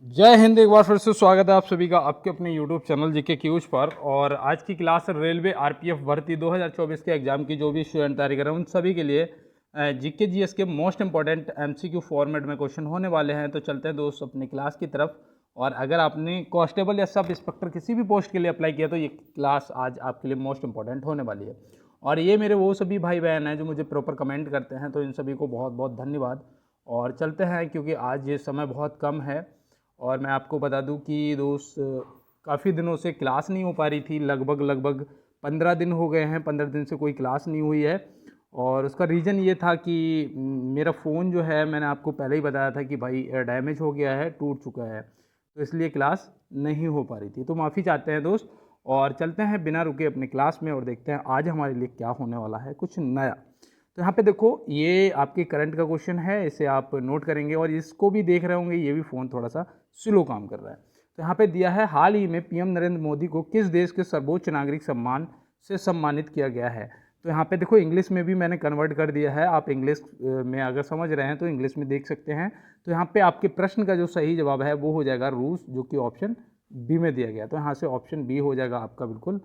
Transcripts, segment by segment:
जय हिंद। एक बार फिर से स्वागत है आप सभी का आपके अपने YouTube चैनल जीके क्यूज पर। और आज की क्लास रेलवे आरपीएफ भर्ती 2024 के एग्जाम की जो भी स्टूडेंट तैयारी कर रहे हैं उन सभी के लिए जीके जीएस के मोस्ट इंपॉर्टेंट एमसीक्यू फॉर्मेट में क्वेश्चन होने वाले हैं। तो चलते हैं दोस्त अपनी क्लास की तरफ। और अगर आपने कांस्टेबल या सब इंस्पेक्टर किसी भी पोस्ट के लिए अप्लाई किया तो ये क्लास आज आपके लिए मोस्ट इंपॉर्टेंट होने वाली है। और ये मेरे वो सभी भाई बहन हैं जो मुझे प्रॉपर कमेंट करते हैं, तो इन सभी को बहुत बहुत धन्यवाद। और चलते हैं क्योंकि आज ये समय बहुत कम है। और मैं आपको बता दूं कि दोस्त काफ़ी दिनों से क्लास नहीं हो पा रही थी, लगभग 15 दिन हो गए हैं, 15 दिन से कोई क्लास नहीं हुई है। और उसका रीज़न ये था कि मेरा फ़ोन जो है, मैंने आपको पहले ही बताया था कि भाई डैमेज हो गया है, टूट चुका है, तो इसलिए क्लास नहीं हो पा रही थी। तो माफ़ी चाहते हैं दोस्त। और चलते हैं बिना रुके अपने क्लास में और देखते हैं आज हमारे लिए क्या होने वाला है कुछ नया। तो यहाँ पे देखो, ये आपके करंट का क्वेश्चन है, इसे आप नोट करेंगे। और इसको भी देख रहे होंगे, ये भी फ़ोन थोड़ा सा स्लो काम कर रहा है। तो यहाँ पे दिया है, हाल ही में पीएम नरेंद्र मोदी को किस देश के सर्वोच्च नागरिक सम्मान से सम्मानित किया गया है। तो यहाँ पे देखो, इंग्लिश में भी मैंने कन्वर्ट कर दिया है। आप इंग्लिश में अगर समझ रहे हैं तो इंग्लिश में देख सकते हैं। तो यहाँ पे आपके प्रश्न का जो सही जवाब है वो हो जाएगा रूस, जो कि ऑप्शन बी में दिया गया। तो यहाँ से ऑप्शन बी हो जाएगा आपका बिल्कुल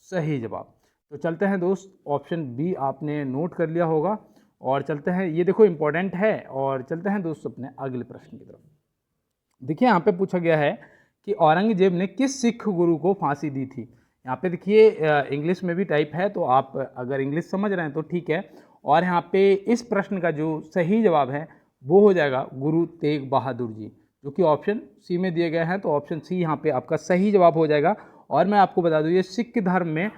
सही जवाब। तो चलते हैं दोस्त, ऑप्शन बी आपने नोट कर लिया होगा। और चलते हैं, ये देखो इंपॉर्टेंट है। और चलते हैं दोस्त अपने अगले प्रश्न की तरफ। देखिए, यहाँ पे पूछा गया है कि औरंगजेब ने किस सिख गुरु को फांसी दी थी। यहाँ पे देखिए, इंग्लिश में भी टाइप है, तो आप अगर इंग्लिश समझ रहे हैं तो ठीक है। और यहाँ पे इस प्रश्न का जो सही जवाब है वो हो जाएगा गुरु तेग बहादुर जी, जो कि ऑप्शन सी में दिए गए हैं। तो ऑप्शन सी यहाँ पे आपका सही जवाब हो जाएगा। और मैं आपको बता दूँ, ये सिख धर्म में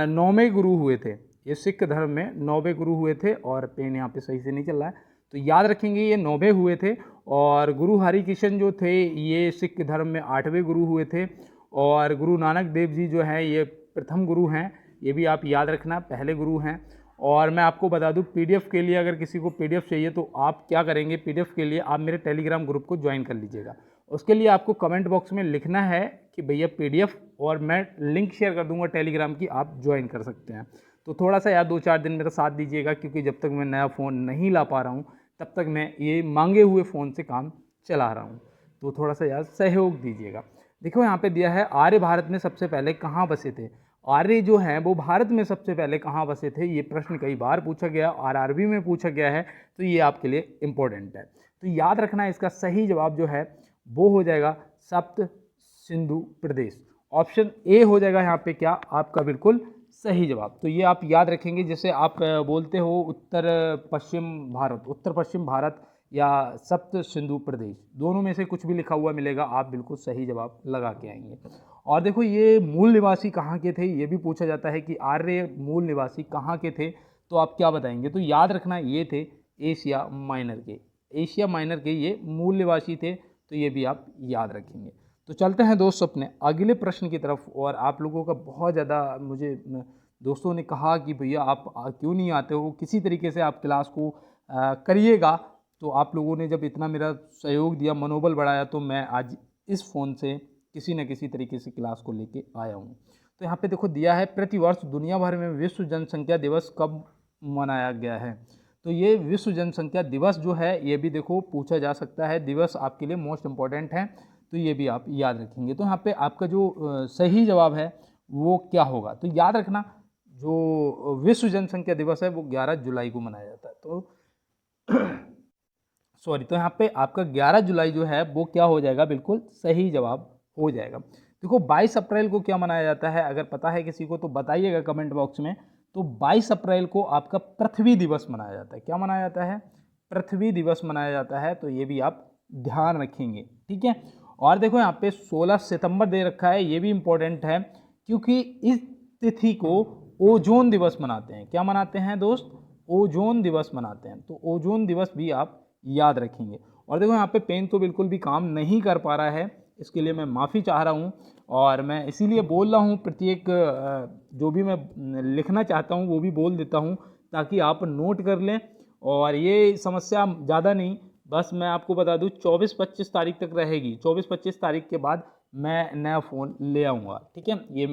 9वें गुरु हुए थे। ये सिख धर्म में 9वें गुरु हुए थे। और पेन यहाँ पे सही से नहीं चल रहा है, तो याद रखेंगे ये 9वें हुए थे। और गुरु हरिकृष्ण जो थे ये सिख धर्म में 8वें गुरु हुए थे। और गुरु नानक देव जी जो हैं ये प्रथम गुरु हैं, ये भी आप याद रखना, पहले गुरु हैं। और मैं आपको बता दूं, पीडीएफ के लिए अगर किसी को पीडीएफ चाहिए तो आप क्या करेंगे, पीडीएफ के लिए आप मेरे टेलीग्राम ग्रुप को ज्वाइन कर लीजिएगा। उसके लिए आपको कमेंट बॉक्स में लिखना है कि भैया पीडीएफ, और मैं लिंक शेयर कर दूंगा टेलीग्राम की, आप ज्वाइन कर सकते हैं। तो थोड़ा सा यार 2-4 दिन मेरा साथ दीजिएगा, क्योंकि जब तक मैं नया फ़ोन नहीं ला पा रहा हूँ तब तक मैं ये मांगे हुए फ़ोन से काम चला रहा हूँ। तो थोड़ा सा यार सहयोग दीजिएगा। देखो, यहाँ पे दिया है, आर्य भारत में सबसे पहले कहाँ बसे थे। आर्य जो हैं वो भारत में सबसे पहले कहाँ बसे थे, ये प्रश्न कई बार पूछा गया, आरआरबी में पूछा गया है। तो ये आपके लिए इम्पोर्टेंट है। तो याद रखना, इसका सही जवाब जो है वो हो जाएगा सप्त सिंधु प्रदेश। ऑप्शन ए हो जाएगा यहाँ पे क्या आपका बिल्कुल सही जवाब। तो ये आप याद रखेंगे। जैसे आप बोलते हो उत्तर पश्चिम भारत या सप्त सिंधु प्रदेश, दोनों में से कुछ भी लिखा हुआ मिलेगा, आप बिल्कुल सही जवाब लगा के आएंगे। और देखो, ये मूल निवासी कहाँ के थे, ये भी पूछा जाता है कि आर्य मूल निवासी कहाँ के थे, तो आप क्या बताएंगे। तो याद रखना, ये थे एशिया माइनर के। एशिया माइनर के ये मूल निवासी थे, तो ये भी आप याद रखेंगे। तो चलते हैं दोस्त अपने अगले प्रश्न की तरफ। और आप लोगों का बहुत ज़्यादा मुझे दोस्तों ने कहा कि भैया आप क्यों नहीं आते हो, किसी तरीके से आप क्लास को करिएगा। तो आप लोगों ने जब इतना मेरा सहयोग दिया, मनोबल बढ़ाया, तो मैं आज इस फ़ोन से किसी न किसी तरीके से क्लास को लेके आया हूँ। तो यहाँ पे देखो दिया है, प्रतिवर्ष दुनिया भर में विश्व जनसंख्या दिवस कब मनाया गया है। तो ये विश्व जनसंख्या दिवस जो है, ये भी देखो पूछा जा सकता है, दिवस आपके लिए मोस्ट इम्पॉर्टेंट है, तो ये भी आप याद रखेंगे। तो यहाँ पे आपका जो सही जवाब है वो क्या होगा, तो याद रखना, जो विश्व जनसंख्या दिवस है वो 11 जुलाई को मनाया जाता है। तो सॉरी, तो यहाँ पे आपका 11 जुलाई जो है वो क्या हो जाएगा, बिल्कुल सही जवाब हो जाएगा। देखो, 22 अप्रैल को क्या मनाया जाता है, अगर पता है किसी को तो बताइएगा कमेंट बॉक्स में। तो 22 अप्रैल को आपका पृथ्वी दिवस मनाया जाता है। क्या मनाया जाता है, पृथ्वी दिवस मनाया जाता है। तो ये भी आप ध्यान रखेंगे, ठीक है। और देखो, यहाँ पे 16 सितंबर दे रखा है, ये भी इम्पोर्टेंट है, क्योंकि इस तिथि को ओजोन दिवस मनाते हैं। क्या मनाते हैं दोस्त, ओजोन दिवस मनाते हैं। तो ओजोन दिवस भी आप याद रखेंगे। और देखो, यहाँ पे पेन तो बिल्कुल भी काम नहीं कर पा रहा है, इसके लिए मैं माफ़ी चाह रहा हूँ। और मैं इसीलिए बोल रहा हूँ, प्रत्येक जो भी मैं लिखना चाहता हूँ वो भी बोल देता हूँ, ताकि आप नोट कर लें। और ये समस्या ज़्यादा नहीं, बस मैं आपको बता दूँ 24-25 तारीख तक रहेगी। 24-25 तारीख के बाद मैं नया फ़ोन ले आऊँगा, ठीक है, ये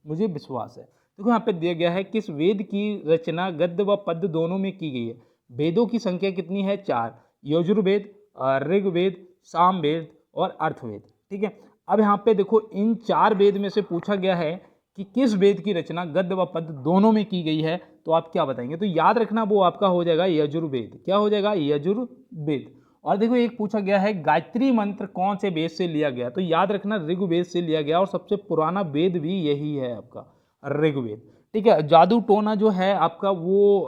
मुझे विश्वास है। देखो, यहाँ पे दिया गया है, किस वेद की रचना गद्य व पद्य दोनों में की गई है। वेदों की संख्या कितनी है, 4। यजुर्वेद, ऋग्वेद, सामवेद और अर्थवेद। ठीक है, अब यहाँ पे देखो इन 4 वेद में से पूछा गया है कि किस वेद की रचना गद्य व पद्य दोनों में की गई है, तो आप क्या बताएंगे? तो याद रखना वो आपका हो जाएगा यजुर्वेद। क्या हो जाएगा? यजुर्वेद। और देखो एक पूछा गया है गायत्री मंत्र कौन से वेद से लिया गया, तो याद रखना ऋग्वेद से लिया गया और सबसे पुराना वेद भी यही है आपका ऋग्वेद। ठीक है, जादू टोना जो है आपका वो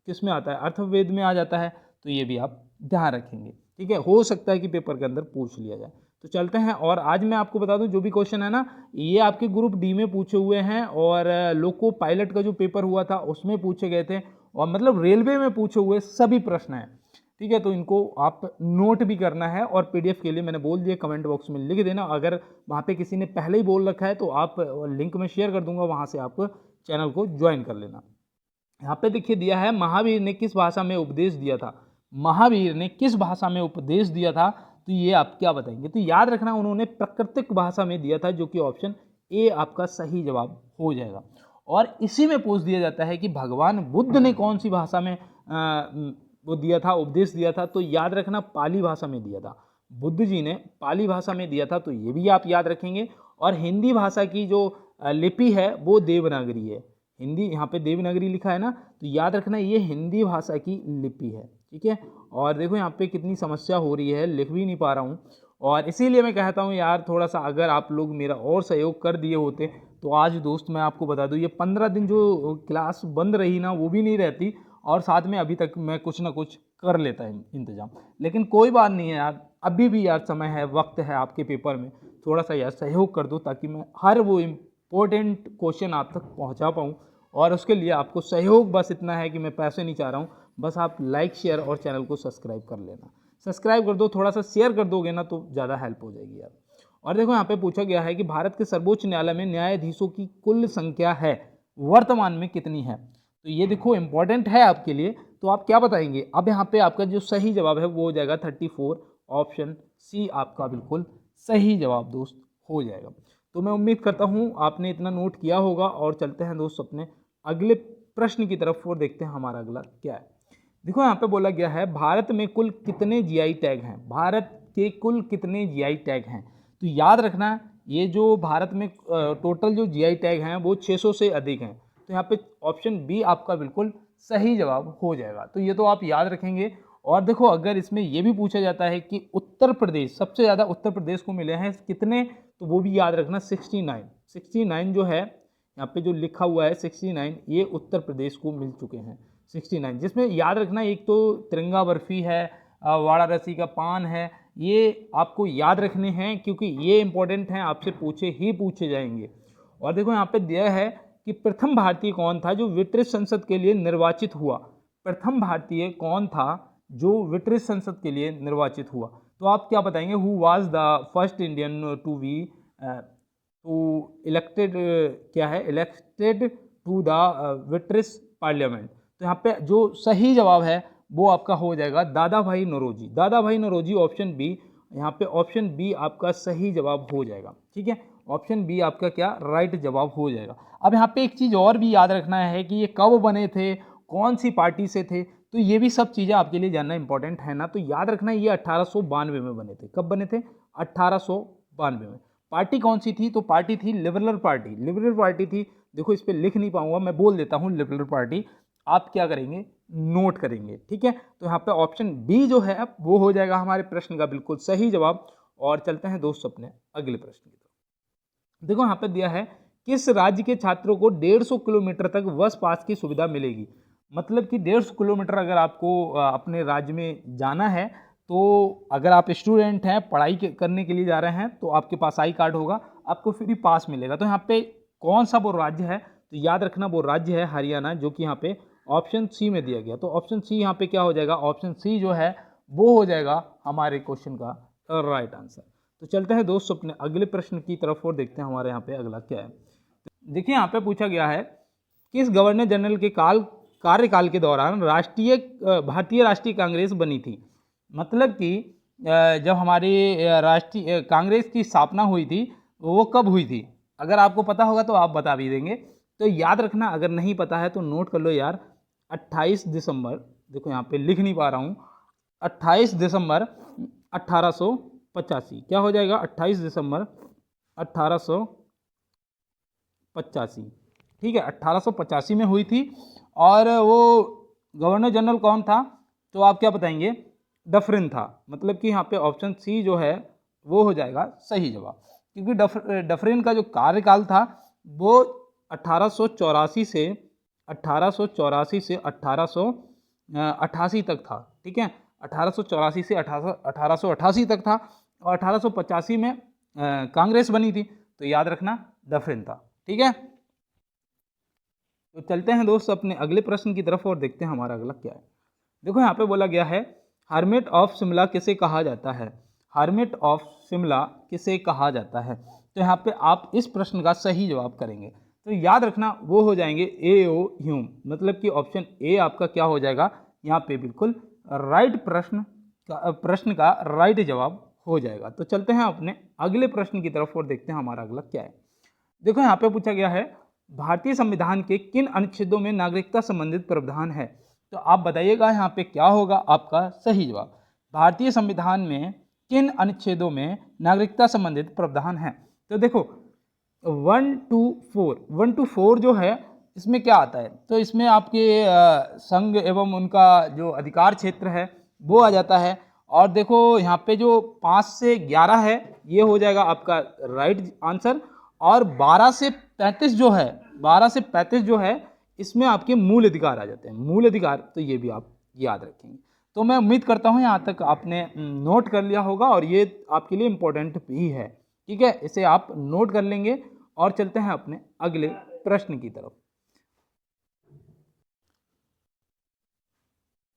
किस में आता है? अर्थवेद में आ जाता है, तो ये भी आप ध्यान रखेंगे। ठीक है, हो सकता है कि पेपर के अंदर पूछ लिया जाए। तो चलते हैं, और आज मैं आपको बता दूं जो भी क्वेश्चन है ना, ये आपके ग्रुप डी में पूछे हुए हैं और लोको पायलट का जो पेपर हुआ था उसमें पूछे गए थे, और मतलब रेलवे में पूछे हुए सभी प्रश्न हैं। ठीक है, तो इनको आप नोट भी करना है, और पीडीएफ के लिए मैंने बोल दिया कमेंट बॉक्स में लिख देना। अगर वहाँ पे किसी ने पहले ही बोल रखा है तो आप लिंक में शेयर कर दूंगा, वहाँ से आप चैनल को ज्वाइन कर लेना। यहाँ पे देखिए दिया है महावीर ने किस भाषा में उपदेश दिया था। महावीर ने किस भाषा में उपदेश दिया था, तो ये आप क्या बताएंगे? तो याद रखना उन्होंने प्राकृतिक भाषा में दिया था, जो कि ऑप्शन ए आपका सही जवाब हो जाएगा। और इसी में पूछ दिया जाता है कि भगवान बुद्ध ने कौन सी भाषा में वो दिया था, उपदेश दिया था, तो याद रखना पाली भाषा में दिया था। बुद्ध जी ने पाली भाषा में दिया था, तो ये भी आप याद रखेंगे। और हिंदी भाषा की जो लिपि है वो देवनागरी है। हिंदी यहाँ पे देवनागरी लिखा है ना, तो याद रखना ये हिंदी भाषा की लिपि है। ठीक है, और देखो यहाँ पे कितनी समस्या हो रही है, लिख भी नहीं पा रहा हूँ, और इसीलिए मैं कहता हूँ यार थोड़ा सा अगर आप लोग मेरा और सहयोग कर दिए होते तो आज दोस्त मैं आपको बता दूँ ये 15 दिन जो क्लास बंद रही ना वो भी नहीं रहती, और साथ में अभी तक मैं कुछ ना कुछ कर लेता है इंतजाम। लेकिन कोई बात नहीं है यार, अभी भी यार समय है, वक्त है आपके पेपर में, थोड़ा सा यार सहयोग कर दो ताकि मैं हर वो इम्पोर्टेंट क्वेश्चन आप तक पहुंचा पाऊं। और उसके लिए आपको सहयोग बस इतना है कि मैं पैसे नहीं चाह रहा हूं, बस आप लाइक शेयर और चैनल को सब्सक्राइब कर लेना। सब्सक्राइब कर दो, थोड़ा सा शेयर कर दोगे ना तो ज़्यादा हेल्प हो जाएगी यार। और देखो यहाँ पे पूछा गया है कि भारत के सर्वोच्च न्यायालय में न्यायाधीशों की कुल संख्या है वर्तमान में कितनी है, तो ये देखो इंपॉर्टेंट है आपके लिए, तो आप क्या बताएंगे? अब यहाँ पे आपका जो सही जवाब है वो हो जाएगा 34, ऑप्शन सी आपका बिल्कुल सही जवाब दोस्त हो जाएगा। तो मैं उम्मीद करता हूँ आपने इतना नोट किया होगा, और चलते हैं दोस्त अपने अगले प्रश्न की तरफ और देखते हैं हमारा अगला क्या है। देखो यहाँ पे बोला गया है भारत में कुल कितने जीआई टैग हैं, भारत के कुल कितने जीआई टैग हैं, तो याद रखना ये जो भारत में टोटल जो जीआई टैग हैं वो 600 से अधिक हैं, तो यहाँ पे ऑप्शन बी आपका बिल्कुल सही जवाब हो जाएगा। तो ये तो आप याद रखेंगे। और देखो अगर इसमें ये भी पूछा जाता है कि उत्तर प्रदेश सबसे ज़्यादा उत्तर प्रदेश को मिले हैं कितने, तो वो भी याद रखना 69 जो है यहाँ पे जो लिखा हुआ है 69 ये उत्तर प्रदेश को मिल चुके हैं 69, जिसमें याद रखना एक तो तिरंगा बर्फी है, वाराणसी का पान है, ये आपको याद रखने हैं क्योंकि ये इंपॉर्टेंट हैं, आपसे पूछे जाएंगे। और देखो यहाँ पे दिया है कि प्रथम भारतीय कौन था जो ब्रिटिश संसद के लिए निर्वाचित हुआ, प्रथम भारतीय कौन था जो ब्रिटिश संसद के लिए निर्वाचित हुआ, तो आप क्या बताएंगे? Who was the first Indian to be elected क्या है, elected to the British parliament, तो यहाँ पे जो सही जवाब है वो आपका हो जाएगा दादा भाई नौरोजी। दादा भाई नौरोजी ऑप्शन बी, यहाँ पे ऑप्शन बी आपका सही जवाब हो जाएगा। ठीक है, ऑप्शन बी आपका क्या राइट जवाब हो जाएगा। अब यहाँ पे एक चीज़ और भी याद रखना है कि ये कब बने थे, कौन सी पार्टी से थे, तो ये भी सब चीज़ें आपके लिए जानना इंपॉर्टेंट है ना। तो याद रखना ये 1892 में बने थे। कब बने थे? 1892 में। पार्टी कौन सी थी? तो पार्टी थी लिबरल पार्टी, लिबरल पार्टी थी। देखो इस पर लिख नहीं पाऊंगा, मैं बोल देता हूँ लिबरल पार्टी, आप क्या करेंगे? नोट करेंगे। ठीक है, तो यहाँ पे ऑप्शन बी जो है वो हो जाएगा हमारे प्रश्न का बिल्कुल सही जवाब। और चलते हैं दोस्त अपने अगले प्रश्न की तरफ। देखो यहाँ पे दिया है किस राज्य के छात्रों को 150 किलोमीटर तक बस पास की सुविधा मिलेगी, मतलब कि 150 किलोमीटर अगर आपको अपने राज्य में जाना है, तो अगर आप स्टूडेंट हैं पढ़ाई करने के लिए जा रहे हैं तो आपके पास आई कार्ड होगा, आपको फ्री पास मिलेगा। तो यहाँ पे कौन सा वो राज्य है, तो याद रखना वो राज्य है हरियाणा, जो कि यहाँ पे ऑप्शन सी में दिया गया। तो ऑप्शन सी यहाँ पे क्या हो जाएगा? ऑप्शन सी जो है वो हो जाएगा हमारे क्वेश्चन का राइट आंसर। तो चलते हैं दोस्त अपने अगले प्रश्न की तरफ और देखते हैं हमारे यहाँ पे अगला क्या है। देखिए यहाँ पे पूछा गया है किस गवर्नर जनरल के कार्यकाल के दौरान भारतीय राष्ट्रीय कांग्रेस बनी थी, मतलब कि जब हमारी राष्ट्रीय कांग्रेस की स्थापना हुई थी वो कब हुई थी? अगर आपको पता होगा तो आप बता भी देंगे, तो याद रखना, अगर नहीं पता है तो नोट कर लो यार। 28 दिसंबर, देखो यहाँ पे लिख नहीं पा रहा हूँ, 28 दिसंबर 1873 1885 क्या हो जाएगा, 28 दिसंबर 1885, ठीक है, 1885 में हुई थी। और वो गवर्नर जनरल कौन था, तो आप क्या बताएंगे, डफरिन था। मतलब कि यहाँ पे ऑप्शन सी जो है वो हो जाएगा सही जवाब, क्योंकि डफरिन का जो कार्यकाल था वो 1884 से 1888 तक था, ठीक है, 1884 से 1888 तक था। और 1885 में कांग्रेस बनी थी, तो याद रखना डफरिन था, ठीक है। तो चलते हैं दोस्त अपने अगले प्रश्न की तरफ और देखते हैं हमारा अगला क्या है। देखो यहाँ पे बोला गया है, हर्मिट ऑफ शिमला किसे कहा जाता है, हर्मिट ऑफ शिमला किसे कहा जाता है। तो यहाँ पे आप इस प्रश्न का सही जवाब करेंगे, तो याद रखना वो हो जाएंगे ए ओ ह्यूम। मतलब कि ऑप्शन ए आपका क्या हो जाएगा यहाँ पे, बिल्कुल राइट प्रश्न का राइट जवाब हो जाएगा। तो चलते हैं अपने अगले प्रश्न की तरफ और देखते हैं हमारा अगला क्या है। देखो यहाँ पे पूछा गया है, भारतीय संविधान के किन अनुच्छेदों में नागरिकता संबंधित प्रावधान है। तो आप बताइएगा यहाँ पे क्या होगा आपका सही जवाब। भारतीय संविधान में किन अनुच्छेदों में नागरिकता संबंधित प्रावधान है। तो देखो 1 to 4 जो है इसमें क्या आता है, तो इसमें आपके संघ एवं उनका जो अधिकार क्षेत्र है वो आ जाता है। और देखो यहाँ पे जो 5 से 11 है ये हो जाएगा आपका राइट आंसर। और 12 से 35 जो है इसमें आपके मूल अधिकार आ जाते हैं, मूल अधिकार, तो ये भी आप याद रखेंगे। तो मैं उम्मीद करता हूँ यहाँ तक आपने नोट कर लिया होगा और ये आपके लिए इम्पोर्टेंट भी है, ठीक है, इसे आप नोट कर लेंगे। और चलते हैं अपने अगले प्रश्न की तरफ।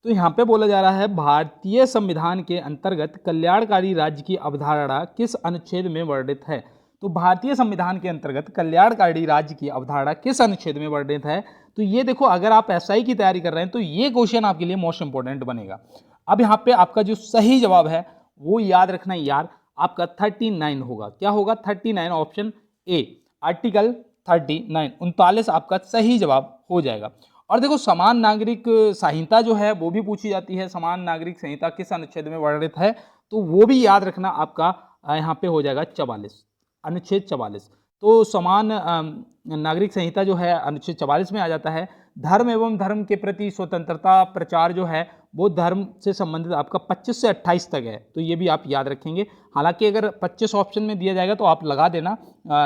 तो यहाँ पे बोला जा रहा है, भारतीय संविधान के अंतर्गत कल्याणकारी राज्य की अवधारणा किस अनुच्छेद में वर्णित है। तो भारतीय संविधान के अंतर्गत कल्याणकारी राज्य की अवधारणा किस अनुच्छेद में वर्णित है। तो ये देखो, अगर आप एसआई की तैयारी कर रहे हैं तो ये क्वेश्चन आपके लिए मोस्ट इंपोर्टेंट बनेगा। अब यहाँ पे आपका जो सही जवाब है वो याद रखना यार, आपका 39 होगा। क्या होगा, 39, ऑप्शन ए, आर्टिकल 39, 39 आपका सही जवाब हो जाएगा। और देखो, समान नागरिक संहिता जो है वो भी पूछी जाती है, समान नागरिक संहिता किस अनुच्छेद में वर्णित है, तो वो भी याद रखना आपका यहाँ पे हो जाएगा 44, अनुच्छेद 44। तो समान नागरिक संहिता जो है अनुच्छेद 44 में आ जाता है। धर्म एवं धर्म के प्रति स्वतंत्रता प्रचार जो है वो धर्म से संबंधित आपका 25 से 28 तक है, तो ये भी आप याद रखेंगे। हालांकि अगर 25 ऑप्शन में दिया जाएगा तो आप लगा देना,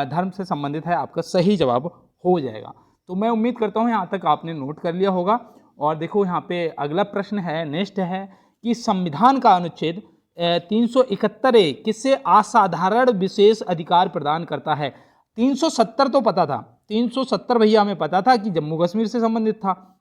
धर्म से संबंधित है, आपका सही जवाब हो जाएगा। तो मैं उम्मीद करता हूँ यहाँ तक आपने नोट कर लिया होगा। और देखो यहाँ पे अगला प्रश्न है, नेक्स्ट है कि संविधान का अनुच्छेद 371 किससे असाधारण विशेष अधिकार प्रदान करता है। 370 तो पता था, 370 भैया हमें पता था कि जम्मू कश्मीर से संबंधित था।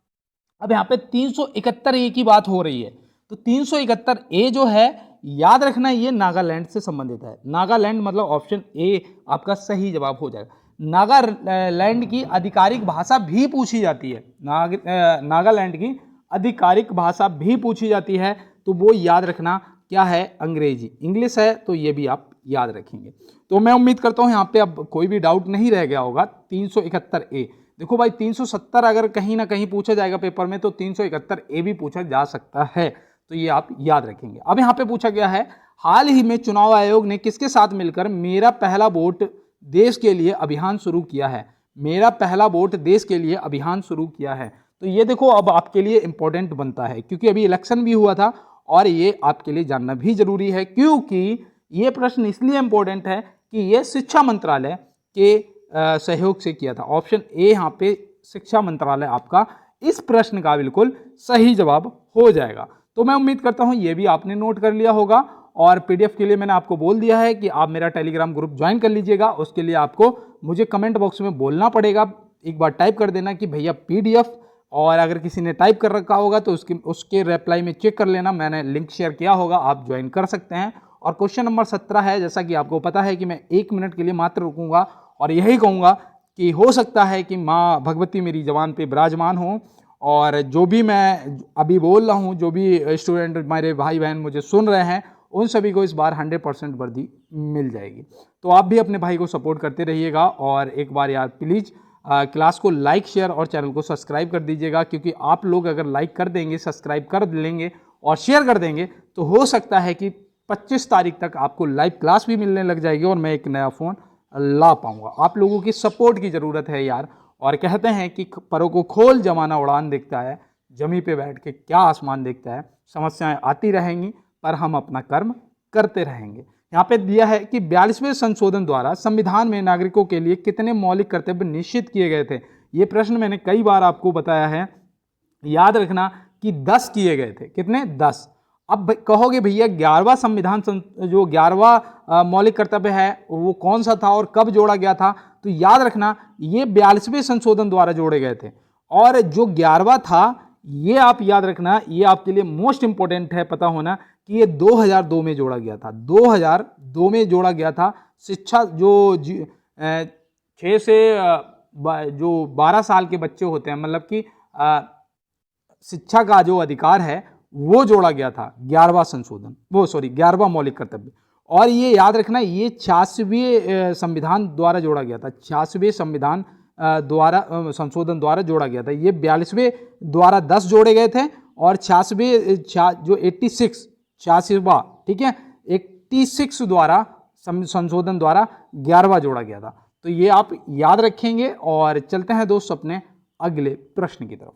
अब यहाँ पे 371 की बात हो रही है, तो 371 जो है याद रखना ये नागालैंड से संबंधित है। नागालैंड मतलब ऑप्शन ए आपका सही जवाब हो जाएगा। नागालैंड की आधिकारिक भाषा भी पूछी जाती है, नागालैंड की आधिकारिक भाषा भी पूछी जाती है, तो वो याद रखना क्या है, अंग्रेजी, इंग्लिश है, तो ये भी आप याद रखेंगे। तो मैं उम्मीद करता हूँ यहाँ पे अब कोई भी डाउट नहीं रह गया होगा। 371 देखो भाई, 370 अगर कहीं ना कहीं पूछा जाएगा पेपर में तो 371 भी पूछा जा सकता है, तो ये आप याद रखेंगे। अब यहाँ पे पूछा गया है, हाल ही में चुनाव आयोग ने किसके साथ मिलकर मेरा पहला वोट देश के लिए अभियान शुरू किया है। मेरा पहला वोट देश के लिए अभियान शुरू किया है। तो ये देखो अब आपके लिए इंपॉर्टेंट बनता है, क्योंकि अभी इलेक्शन भी हुआ था और ये आपके लिए जानना भी जरूरी है, क्योंकि ये प्रश्न इसलिए इंपॉर्टेंट है कि ये शिक्षा मंत्रालय के सहयोग से किया था। ऑप्शन ए यहाँ पे शिक्षा मंत्रालय आपका इस प्रश्न का बिल्कुल सही जवाब हो जाएगा। तो मैं उम्मीद करता हूँ ये भी आपने नोट कर लिया होगा। और पीडीएफ के लिए मैंने आपको बोल दिया है कि आप मेरा टेलीग्राम ग्रुप ज्वाइन कर लीजिएगा। उसके लिए आपको मुझे कमेंट बॉक्स में बोलना पड़ेगा, एक बार टाइप कर देना कि भैया पीडीएफ, और अगर किसी ने टाइप कर रखा होगा तो उसके रिप्लाई में चेक कर लेना, मैंने लिंक शेयर किया होगा, आप ज्वाइन कर सकते हैं। और क्वेश्चन नंबर 17 है, जैसा कि आपको पता है कि मैं 1 मिनट के लिए मात्र रुकूंगा और यही कहूँगा कि हो सकता है कि माँ भगवती मेरी जवान पे विराजमान हो, और जो भी मैं अभी बोल रहा हूँ, जो भी स्टूडेंट मेरे भाई बहन मुझे सुन रहे हैं, उन सभी को इस बार 100% वर्दी मिल जाएगी। तो आप भी अपने भाई को सपोर्ट करते रहिएगा। और एक बार यार प्लीज़ क्लास को लाइक, शेयर और चैनल को सब्सक्राइब कर दीजिएगा, क्योंकि आप लोग अगर लाइक कर देंगे, सब्सक्राइब कर लेंगे और शेयर कर देंगे तो हो सकता है कि 25 तारीख तक आपको लाइव क्लास भी मिलने लग जाएगी और मैं एक नया फ़ोन ला पाऊंगा। आप लोगों की सपोर्ट की ज़रूरत है यार। और कहते हैं कि परों को खोल जमाना उड़ान देखता है, जमी पे बैठ के क्या आसमान देखता है। समस्याएं आती रहेंगी पर हम अपना कर्म करते रहेंगे। यहाँ पे दिया है कि 42वें संशोधन द्वारा संविधान में नागरिकों के लिए कितने मौलिक कर्तव्य निश्चित किए गए थे। ये प्रश्न मैंने कई बार आपको बताया है, याद रखना कि 10 किए गए थे। कितने? 10। अब कहोगे भैया 11वां संविधान जो 11वां मौलिक कर्तव्य है वो कौन सा था और कब जोड़ा गया था? तो याद रखना ये 42वें संशोधन द्वारा जोड़े गए थे। और जो 11वां था ये आप याद रखना, ये आपके लिए मोस्ट इंपॉर्टेंट है पता होना कि ये 2002 में जोड़ा गया था। 2002 में जोड़ा गया था। शिक्षा जो 6 से जो 12 साल के बच्चे होते हैं, मतलब कि शिक्षा का जो अधिकार है वो जोड़ा गया था 11वां संशोधन, 11वां मौलिक कर्तव्य। और ये याद रखना ये 86वें संविधान द्वारा जोड़ा गया था। 86वें संविधान द्वारा संशोधन द्वारा जोड़ा गया था। ये 42वें द्वारा 10 जोड़े गए थे और 86वें जो 86वां, ठीक है, 86 द्वारा संशोधन द्वारा 11वां जोड़ा गया था। तो ये आप याद रखेंगे। और चलते हैं दोस्त अपने अगले प्रश्न की तरफ।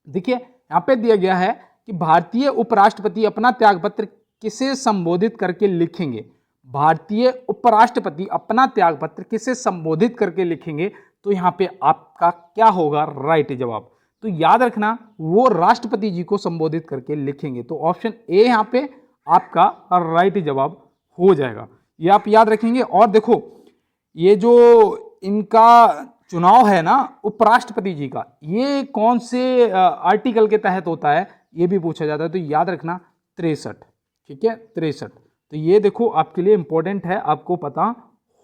देखिए यहाँ पे दिया गया है कि भारतीय उपराष्ट्रपति अपना त्यागपत्र किसे संबोधित करके लिखेंगे। भारतीय उपराष्ट्रपति अपना त्यागपत्र किसे संबोधित करके लिखेंगे? तो यहाँ पे आपका क्या होगा राइट जवाब? तो याद रखना वो राष्ट्रपति जी को संबोधित करके लिखेंगे। तो ऑप्शन ए यहाँ पे आपका राइट जवाब हो जाएगा। ये आप याद रखेंगे। और देखो ये जो इनका चुनाव है ना उपराष्ट्रपति जी का, ये कौन से आर्टिकल के तहत होता है ये भी पूछा जाता है। तो याद रखना 63, ठीक है, 63। तो ये देखो आपके लिए इंपॉर्टेंट है, आपको पता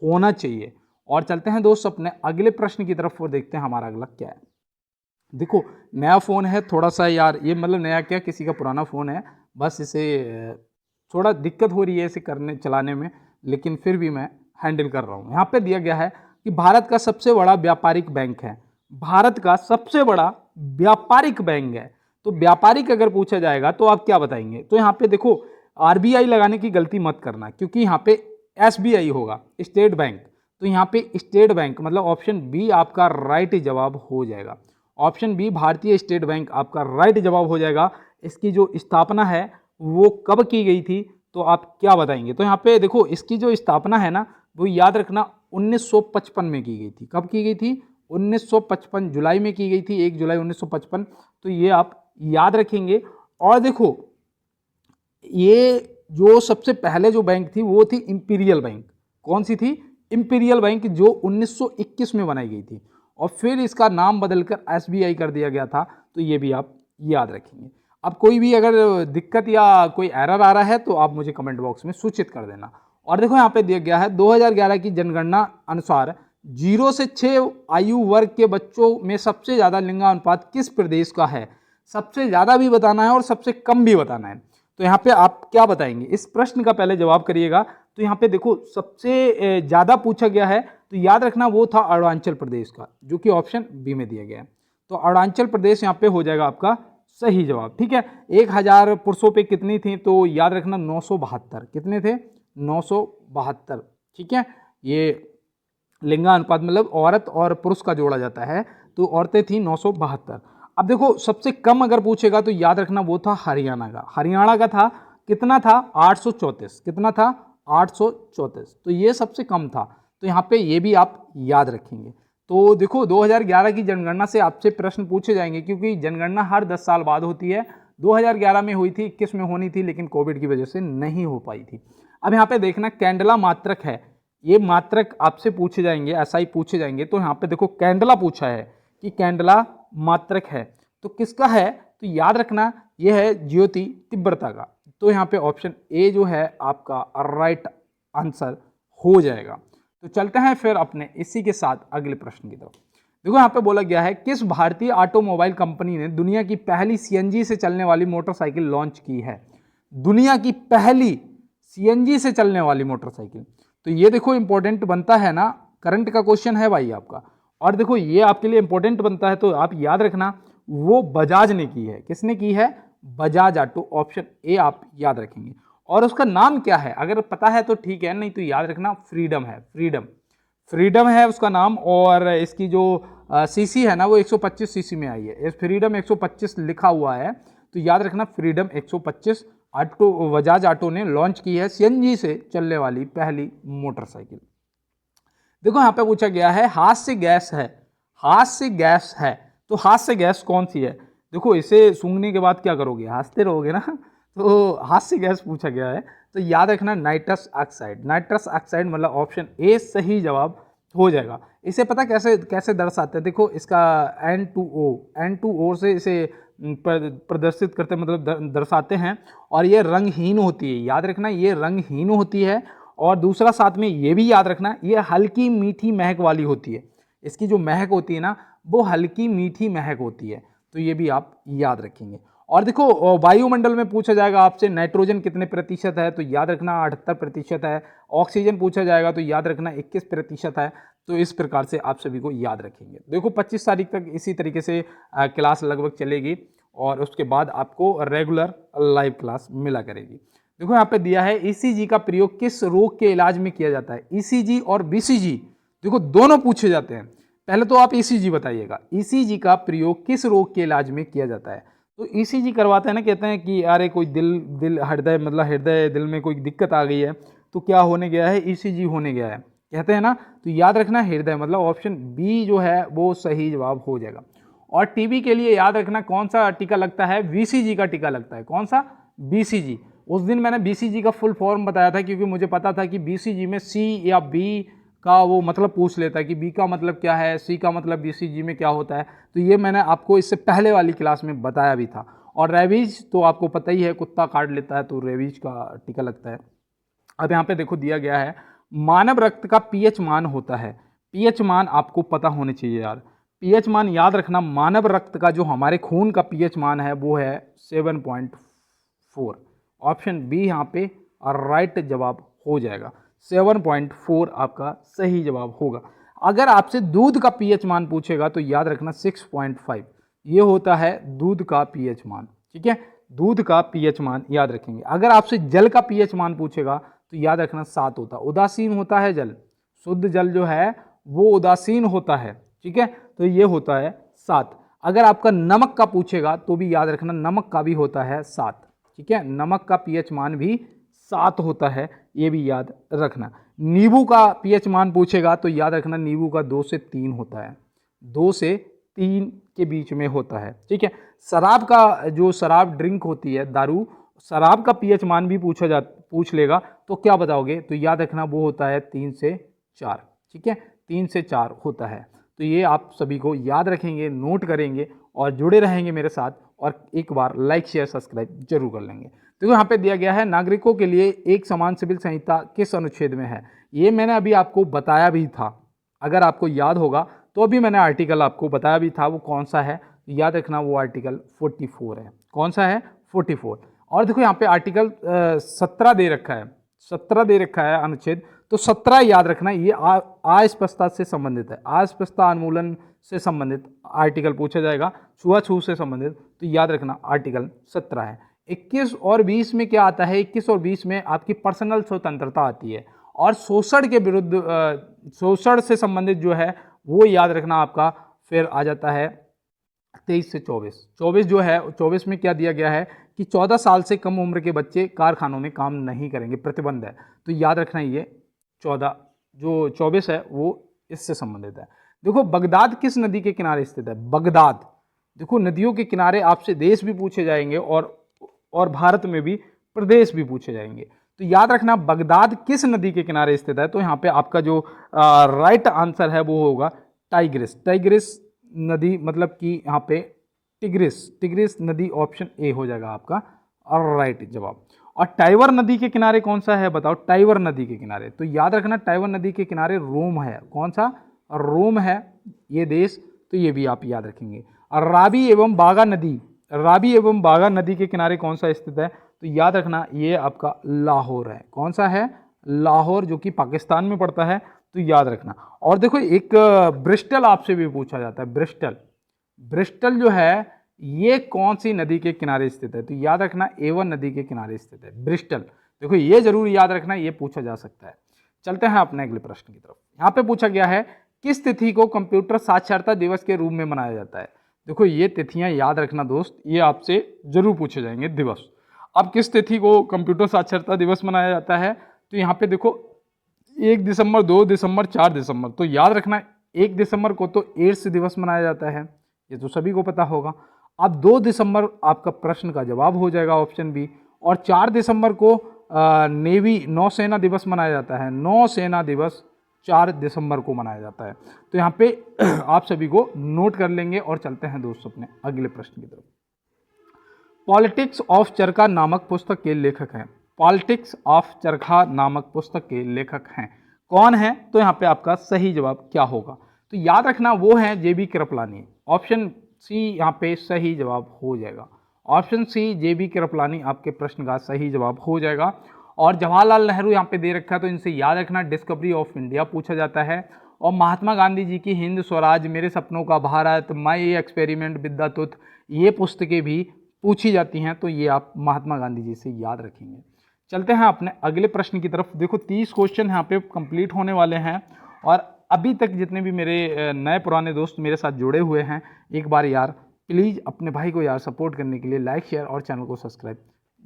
होना चाहिए। और चलते हैं दोस्त अपने अगले प्रश्न की तरफ और देखते हैं हमारा अगला क्या है। देखो नया फ़ोन है थोड़ा सा यार, ये मतलब नया क्या, किसी का पुराना फ़ोन है, बस इसे थोड़ा दिक्कत हो रही है इसे चलाने में, लेकिन फिर भी मैं हैंडल कर रहा हूँ। यहाँ पे दिया गया है कि भारत का सबसे बड़ा व्यापारिक बैंक है। भारत का सबसे बड़ा व्यापारिक बैंक है। तो व्यापारिक अगर पूछा जाएगा तो आप क्या बताएंगे? तो यहाँ पे देखो आरबीआई लगाने की गलती मत करना, क्योंकि यहाँ पे एसबीआई होगा, स्टेट बैंक। तो यहाँ पे स्टेट बैंक मतलब ऑप्शन बी आपका राइट जवाब हो जाएगा। ऑप्शन बी भारतीय स्टेट बैंक आपका राइट जवाब हो जाएगा। इसकी जो स्थापना है वो कब की गई थी? तो आप क्या बताएंगे? तो यहाँ पे देखो इसकी जो स्थापना है ना वो याद रखना 1955 में की गई थी। कब की गई थी? 1955 जुलाई में की गई थी, 1 जुलाई 1955। तो ये आप याद रखेंगे। और देखो ये जो सबसे पहले जो बैंक थी वो थी इंपीरियल बैंक। कौन सी थी? इंपीरियल बैंक, जो 1921 में बनाई गई थी और फिर इसका नाम बदलकर एसबीआई कर दिया गया था। तो ये भी आप याद रखेंगे। अब कोई भी अगर दिक्कत या कोई एरर आ रहा है तो आप मुझे कमेंट बॉक्स में सूचित कर देना। और देखो यहाँ पे दिया गया है 2011 की जनगणना अनुसार 0 से 6 आयु वर्ग के बच्चों में सबसे ज़्यादा लिंगानुपात किस प्रदेश का है? सबसे ज़्यादा भी बताना है और सबसे कम भी बताना है। तो यहाँ पे आप क्या बताएंगे? इस प्रश्न का पहले जवाब करिएगा। तो यहाँ पे देखो सबसे ज़्यादा पूछा गया है, तो याद रखना वो था अरुणाचल प्रदेश का, जो कि ऑप्शन बी में दिया गया है। तो अरुणाचल प्रदेश यहाँ पे हो जाएगा आपका सही जवाब। ठीक है, 1000 पुरुषों पे कितनी थी? तो याद रखना 972। कितने थे? 972। ठीक है, ये लिंगानुपात मतलब औरत और पुरुष का जोड़ा जाता है, तो औरतें थी 972। अब देखो सबसे कम अगर पूछेगा तो याद रखना वो था हरियाणा का। हरियाणा का था कितना था? 834। कितना था? 834। तो ये सबसे कम था। तो यहाँ पे ये भी आप याद रखेंगे। तो देखो 2011 की जनगणना से आपसे प्रश्न पूछे जाएंगे, क्योंकि जनगणना हर 10 साल बाद होती है। 2011 में हुई थी, 21 में होनी थी, लेकिन कोविड की वजह से नहीं हो पाई थी। अब यहाँ पे देखना कैंडला मात्रक है, ये मात्रक आपसे पूछे जाएंगे, एसआई पूछे जाएंगे। तो यहाँ पे देखो कैंडला पूछा है कि कैंडला मात्रक है तो किसका है? तो याद रखना ये है ज्योति तिब्बरता का। तो यहाँ पे ऑप्शन ए जो है आपका राइट आंसर हो जाएगा। तो चलते हैं फिर अपने इसी के साथ अगले प्रश्न की तरफ। देखो यहाँ पे बोला गया है किस भारतीय ऑटोमोबाइल कंपनी ने दुनिया की पहली सीएनजी से चलने वाली मोटरसाइकिल लॉन्च की है? दुनिया की पहली सीएनजी से चलने वाली मोटरसाइकिल। तो ये देखो इंपॉर्टेंट बनता है ना, करंट का क्वेश्चन है भाई आपका। और देखो ये आपके लिए इंपॉर्टेंट बनता है, तो आप याद रखना वो बजाज ने की है। किसने की है? बजाज ऑटो। ऑप्शन ए आप याद रखेंगे। और उसका नाम क्या है, अगर पता है तो ठीक है, नहीं तो याद रखना फ्रीडम है, फ्रीडम है उसका नाम। और इसकी जो सीसी है ना वो 125 सीसी में आई है, इस फ्रीडम 125 लिखा हुआ है, तो याद रखना फ्रीडम 125 ऑटो बजाज ऑटो ने लॉन्च की है सीएनजी से चलने वाली पहली मोटरसाइकिल। देखो यहाँ पे पूछा गया है हाथ से गैस है, हाथ से गैस है, तो हाथ से गैस कौन सी है। देखो इसे सूंघने के बाद क्या करोगे, हंसते रहोगे ना, तो हाथ से गैस पूछा गया है, तो याद रखना नाइट्रस ऑक्साइड, नाइट्रस ऑक्साइड मतलब ऑप्शन ए सही जवाब हो जाएगा। इसे पता कैसे कैसे दर्शाते हैं, देखो इसका N2O से इसे प्रदर्शित करते मतलब दर्शाते हैं, और ये रंगहीन होती है, याद रखना ये रंगहीन होती है। और दूसरा साथ में ये भी याद रखना ये हल्की मीठी महक वाली होती है, इसकी जो महक होती है ना वो हल्की मीठी महक होती है, तो ये भी आप याद रखेंगे। और देखो वायुमंडल में पूछा जाएगा आपसे नाइट्रोजन कितने प्रतिशत है, तो याद रखना 78% है। ऑक्सीजन पूछा जाएगा तो याद रखना 21% है। तो इस प्रकार से आप सभी को याद रखेंगे। देखो 25 तारीख तक इसी तरीके से क्लास लगभग चलेगी, और उसके बाद आपको रेगुलर लाइव क्लास मिला करेगी। देखो यहाँ पे दिया है ईसीजी का प्रयोग किस रोग के इलाज में किया जाता है। ईसीजी और बीसीजी देखो दोनों पूछे जाते हैं, पहले तो आप ईसीजी बताइएगा, ईसीजी का प्रयोग किस रोग के इलाज में किया जाता है। तो ईसीजी करवाते हैं ना, कहते हैं कि अरे कोई दिल हृदय मतलब हृदय दिल में कोई दिक्कत आ गई है, तो क्या होने गया है, ईसीजी होने गया है, कहते हैं ना, तो याद रखना हृदय मतलब ऑप्शन बी जो है वो सही जवाब हो जाएगा। और टीबी के लिए याद रखना कौन सा टीका लगता है, बीसीजी का टीका लगता है, कौन सा, बीसीजी। उस दिन मैंने बीसीजी का फुल फॉर्म बताया था, क्योंकि मुझे पता था कि बीसीजी में सी या बी का वो मतलब पूछ लेता है कि बी का मतलब क्या है, सी का मतलब बीसीजी में क्या होता है, तो ये मैंने आपको इससे पहले वाली क्लास में बताया भी था। और रेबीज तो आपको पता ही है, कुत्ता काट लेता है तो रेबीज का टीका लगता है। अब यहाँ पे देखो दिया गया है मानव रक्त का पीएच मान होता है, पीएच मान आपको पता होने चाहिए यार, पीएच मान याद रखना, मानव रक्त का जो हमारे खून का पीएच मान है वो है 7.4, ऑप्शन बी यहाँ पे राइट जवाब हो जाएगा, 7.4 आपका सही जवाब होगा। अगर आपसे दूध का पीएच मान पूछेगा तो याद रखना 6.5, ये होता है दूध का पीएच मान, ठीक है, दूध का पीएच मान याद रखेंगे। अगर आपसे जल का पीएच मान पूछेगा तो याद रखना 7 होता, उदासीन होता है जल, शुद्ध जल जो है वो उदासीन होता है, ठीक है, तो ये होता है 7। अगर आपका नमक का पूछेगा तो भी याद रखना नमक का भी होता है 7, ठीक है, नमक का पीएच मान भी 7 होता है, ये भी याद रखना। नींबू का पीएच मान पूछेगा तो याद रखना नींबू का 2 से 3 होता है, 2 से 3 के बीच में होता है, ठीक है। शराब का जो शराब ड्रिंक होती है दारू, शराब का पीएच मान भी पूछ लेगा तो क्या बताओगे, तो याद रखना वो होता है 3 से 4, ठीक है, 3 से 4 होता है। तो ये आप सभी को याद रखेंगे, नोट करेंगे और जुड़े रहेंगे मेरे साथ, और एक बार लाइक शेयर सब्सक्राइब जरूर कर लेंगे। देखो यहाँ पे दिया गया है नागरिकों के लिए एक समान सिविल संहिता किस अनुच्छेद में है, ये मैंने अभी आपको बताया भी था, अगर आपको याद होगा तो अभी मैंने आर्टिकल आपको बताया भी था, वो कौन सा है, याद रखना वो आर्टिकल 44 है, कौन सा है 44। और देखो यहाँ पे आर्टिकल 17 दे रखा है, 17 दे रखा है अनुच्छेद, तो 17 याद रखना ये अस्पष्टता से संबंधित है, अस्पष्टता उन्मूलन से संबंधित आर्टिकल पूछा जाएगा, छुआछूत से संबंधित, तो याद रखना आर्टिकल 17 है। 21 और 20 में क्या आता है, 21 और 20 में आपकी पर्सनल स्वतंत्रता आती है, और शोषण के विरुद्ध शोषण से संबंधित जो है वो याद रखना आपका फिर आ जाता है 23 से 24। 24 जो है 24 में क्या दिया गया है कि 14 साल से कम उम्र के बच्चे कारखानों में काम नहीं करेंगे, प्रतिबंध है, तो याद रखना ये 14 जो 24 है वो इससे संबंधित है। देखो बगदाद किस नदी के किनारे स्थित है, बगदाद, देखो नदियों के किनारे आपसे देश भी पूछे जाएंगे और भारत में भी प्रदेश भी पूछे जाएंगे, तो याद रखना बगदाद किस नदी के किनारे स्थित है, तो यहाँ पे आपका जो राइट आंसर है वो होगा टाइग्रिस, टाइग्रिस नदी मतलब कि यहाँ पे टिग्रिस नदी, ऑप्शन ए हो जाएगा आपका और राइट जवाब। और टाइवर नदी के किनारे कौन सा है बताओ, टाइवर नदी के किनारे, तो याद रखना टाइवर नदी के किनारे रोम है, कौन सा, रोम है ये देश, तो ये भी आप याद रखेंगे। और रावी एवं बागा नदी के किनारे कौन सा स्थित है, तो याद रखना ये आपका लाहौर है, कौन सा है, लाहौर, जो कि पाकिस्तान में पड़ता है, तो याद रखना। और देखो एक ब्रिस्टल आपसे भी पूछा जाता है, ब्रिस्टल जो है ये कौन सी नदी के किनारे स्थित है, तो याद रखना एवन नदी के किनारे स्थित है ब्रिस्टल, देखो ये जरूर याद रखना, ये पूछा जा सकता है। चलते हैं अपने अगले प्रश्न की तरफ। यहाँ पे पूछा गया है किस तिथि को कंप्यूटर साक्षरता दिवस के रूप में मनाया जाता है। देखो ये तिथियां याद रखना दोस्त, ये आपसे जरूर पूछे जाएंगे दिवस। अब किस तिथि को कंप्यूटर साक्षरता दिवस मनाया जाता है, तो यहाँ पे देखो 1 दिसंबर, 2 दिसंबर, 4 दिसंबर। तो याद रखना 1 दिसंबर को तो एड्स दिवस मनाया जाता है, ये तो सभी को पता होगा। अब 2 दिसंबर आपका प्रश्न का जवाब हो जाएगा ऑप्शन बी। और 4 दिसंबर को नेवी नौसेना दिवस मनाया जाता है। नौसेना दिवस 4 दिसंबर को मनाया जाता है। तो यहाँ पे आप सभी को नोट कर लेंगे और चलते हैं दोस्तों अपने अगले प्रश्न की तरफ। पॉलिटिक्स ऑफ चरखा नामक पुस्तक के लेखक हैं। पॉलिटिक्स ऑफ चरखा नामक पुस्तक के लेखक हैं, कौन है? तो यहाँ पे आपका सही जवाब क्या होगा? तो याद रखना वो है जेबी कृपलानी। ऑप्शन सी यहाँ पे सही जवाब हो जाएगा। ऑप्शन सी जेबी कृपलानी आपके प्रश्न का सही जवाब हो जाएगा। और जवाहरलाल नेहरू यहाँ पे दे रखा है, तो इनसे याद रखना डिस्कवरी ऑफ इंडिया पूछा जाता है। और महात्मा गांधी जी की हिंद स्वराज, मेरे सपनों का भारत, माई एक्सपेरिमेंट विद्यातुत, ये पुस्तकें भी पूछी जाती हैं। तो ये आप महात्मा गांधी जी से याद रखेंगे। चलते हैं अपने अगले प्रश्न की तरफ। देखो 30 क्वेश्चन यहाँ पे कंप्लीट होने वाले हैं। और अभी तक जितने भी मेरे नए पुराने दोस्त मेरे साथ जुड़े हुए हैं, एक बार यार प्लीज़ अपने भाई को यार सपोर्ट करने के लिए लाइक, शेयर और चैनल को सब्सक्राइब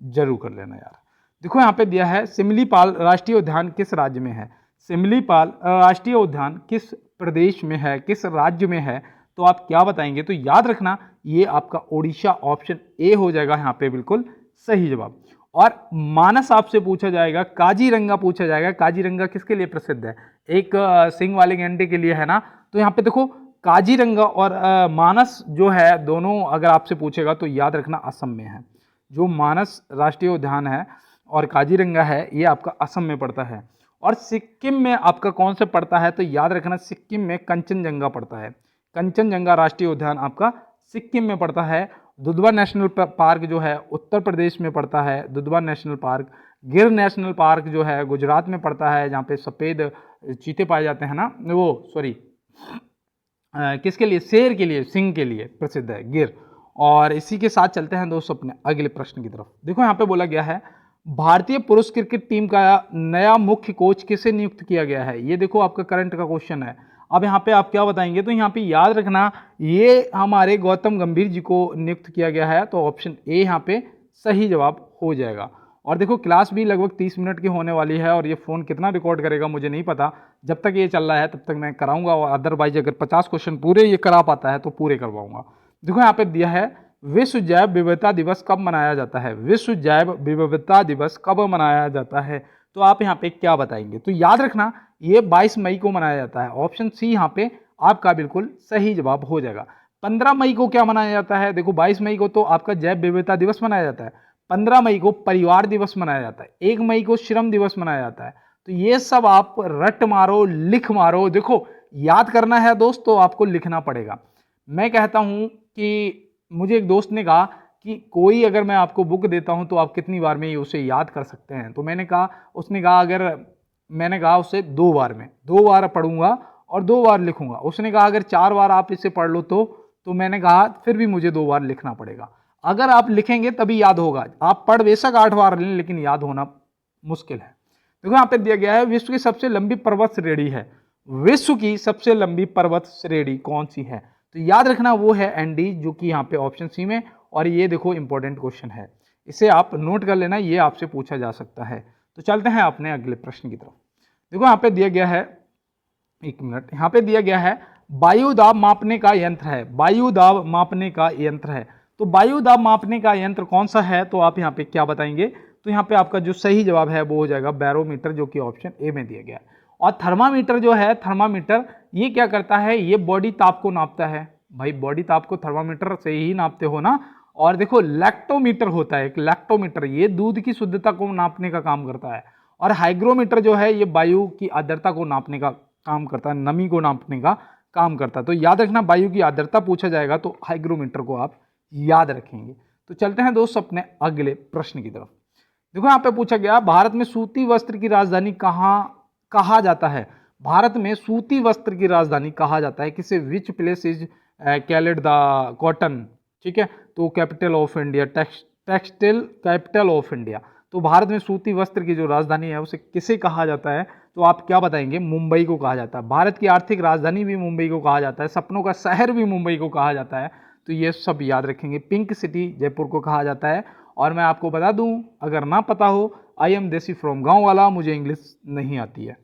जरूर कर लेना यार। देखो यहाँ पे दिया है सिमलीपाल राष्ट्रीय उद्यान किस राज्य में है। सिमलीपाल राष्ट्रीय उद्यान किस प्रदेश में है, किस राज्य में है? तो आप क्या बताएंगे? तो याद रखना ये आपका ओडिशा, ऑप्शन ए हो जाएगा यहाँ पे बिल्कुल सही जवाब। और मानस आपसे पूछा जाएगा, काजीरंगा पूछा जाएगा। काजीरंगा किसके लिए प्रसिद्ध है? एक सिंग वाले गैंडे के लिए है ना। तो यहाँ पे देखो काजीरंगा और मानस जो है दोनों अगर आपसे पूछेगा तो याद रखना असम में है। जो मानस राष्ट्रीय उद्यान है और काजीरंगा है ये आपका असम में पड़ता है। और सिक्किम में आपका कौन सा पड़ता है? तो याद रखना सिक्किम में कंचनजंगा पड़ता है। कंचनजंगा राष्ट्रीय उद्यान आपका सिक्किम में पड़ता है। दुधवा नेशनल पार्क जो है उत्तर प्रदेश में पड़ता है, दुधवा नेशनल पार्क। गिर नेशनल पार्क जो है गुजरात में पड़ता है, जहाँ पे सफ़ेद चीते पाए जाते हैं ना, वो सॉरी किसके लिए? शेर के लिए, सिंह के लिए प्रसिद्ध है गिर। और इसी के साथ चलते हैं दोस्तों अपने अगले प्रश्न की तरफ। देखो यहाँ पे बोला गया है भारतीय पुरुष क्रिकेट टीम का नया मुख्य कोच किसे नियुक्त किया गया है। ये देखो आपका करंट का क्वेश्चन है। अब यहाँ पे आप क्या बताएंगे? तो यहाँ पे याद रखना ये हमारे गौतम गंभीर जी को नियुक्त किया गया है। तो ऑप्शन ए यहाँ पे सही जवाब हो जाएगा। और देखो क्लास भी लगभग 30 मिनट की होने वाली है और ये फ़ोन कितना रिकॉर्ड करेगा मुझे नहीं पता। जब तक ये चल रहा है तब तक मैं कराऊंगा, और अदरवाइज अगर 50 क्वेश्चन पूरे ये करा पाता है तो पूरे करवाऊंगा। देखो यहाँ पे दिया है विश्व जैव विविधता दिवस कब मनाया जाता है। विश्व जैव विविधता दिवस कब मनाया जाता है? तो आप यहाँ पे क्या बताएंगे? तो याद रखना ये 22 मई को मनाया जाता है। ऑप्शन सी यहाँ पे आपका बिल्कुल सही जवाब हो जाएगा। 15 मई को क्या मनाया जाता है? देखो 22 मई को तो आपका जैव विविधता दिवस मनाया जाता है। 15 मई को परिवार दिवस मनाया जाता है। 1 मई को श्रम दिवस मनाया जाता है। तो ये सब आप रट मारो, लिख मारो। देखो याद करना है दोस्त तो आपको लिखना पड़ेगा। मैं कहता हूँ कि मुझे एक दोस्त ने कहा कि कोई अगर मैं आपको बुक देता हूं तो आप कितनी बार में उसे याद कर सकते हैं। तो मैंने कहा, उसने कहा अगर मैंने कहा उसे 2 बार में, 2 बार पढ़ूंगा और 2 बार लिखूंगा। उसने कहा अगर 4 बार आप इसे पढ़ लो तो मैंने कहा फिर भी मुझे 2 बार लिखना पड़ेगा। अगर आप लिखेंगे तभी याद होगा। आप पढ़ बेशक 8 बार लें लेकिन याद होना मुश्किल है। देखो यहाँ पे दिया गया है विश्व की सबसे लंबी पर्वत श्रेणी है। विश्व की सबसे लंबी पर्वत श्रेणी कौन सी है? तो याद रखना वो है एंडीज, जो कि यहाँ पे ऑप्शन सी में। और ये देखो इंपॉर्टेंट क्वेश्चन है, इसे आप नोट कर लेना, ये आपसे पूछा जा सकता है। तो चलते हैं अपने अगले प्रश्न की तरफ। देखो यहाँ पे दिया गया है, 1 मिनट, यहाँ पे दिया गया है वायु दाब मापने का यंत्र है। वायु दाब मापने का यंत्र है। तो वायु दाब मापने का यंत्र कौन सा है? तो आप यहाँ पे क्या बताएंगे? तो यहाँ पे आपका जो सही जवाब है वो हो जाएगा बैरोमीटर, जो कि ऑप्शन ए में दिया गया है। और थर्मामीटर जो है, थर्मामीटर ये क्या करता है? ये बॉडी ताप को नापता है। भाई बॉडी ताप को थर्मामीटर से ही नापते हो ना। और देखो लैक्टोमीटर होता है, एक लैक्टोमीटर, ये दूध की शुद्धता को नापने का काम करता है। और हाइग्रोमीटर जो है ये वायु की आर्द्रता को नापने का काम करता है, नमी को नापने का काम करता है। तो याद रखना वायु की आर्द्रता पूछा जाएगा तो हाइग्रोमीटर को आप याद रखेंगे। तो चलते हैं दोस्त अपने अगले प्रश्न की तरफ। देखो यहाँ पे पूछा गया भारत में सूती वस्त्र की राजधानी कहा जाता है। भारत में सूती वस्त्र की राजधानी कहा जाता है किसे? Which place is called the cotton, ठीक है। तो capital of India, textile capital of India. तो भारत में सूती वस्त्र की जो राजधानी है उसे किसे कहा जाता है? तो आप क्या बताएंगे? मुंबई को कहा जाता है। भारत की आर्थिक राजधानी भी मुंबई को कहा जाता है, सपनों का शहर भी मुंबई को कहा जाता है। तो ये सब याद रखेंगे। पिंक सिटी जयपुर को कहा जाता है। और मैं आपको बता दूं, अगर ना पता हो, आई एम देसी फ्रॉम गाँव वाला, मुझे इंग्लिश नहीं आती है,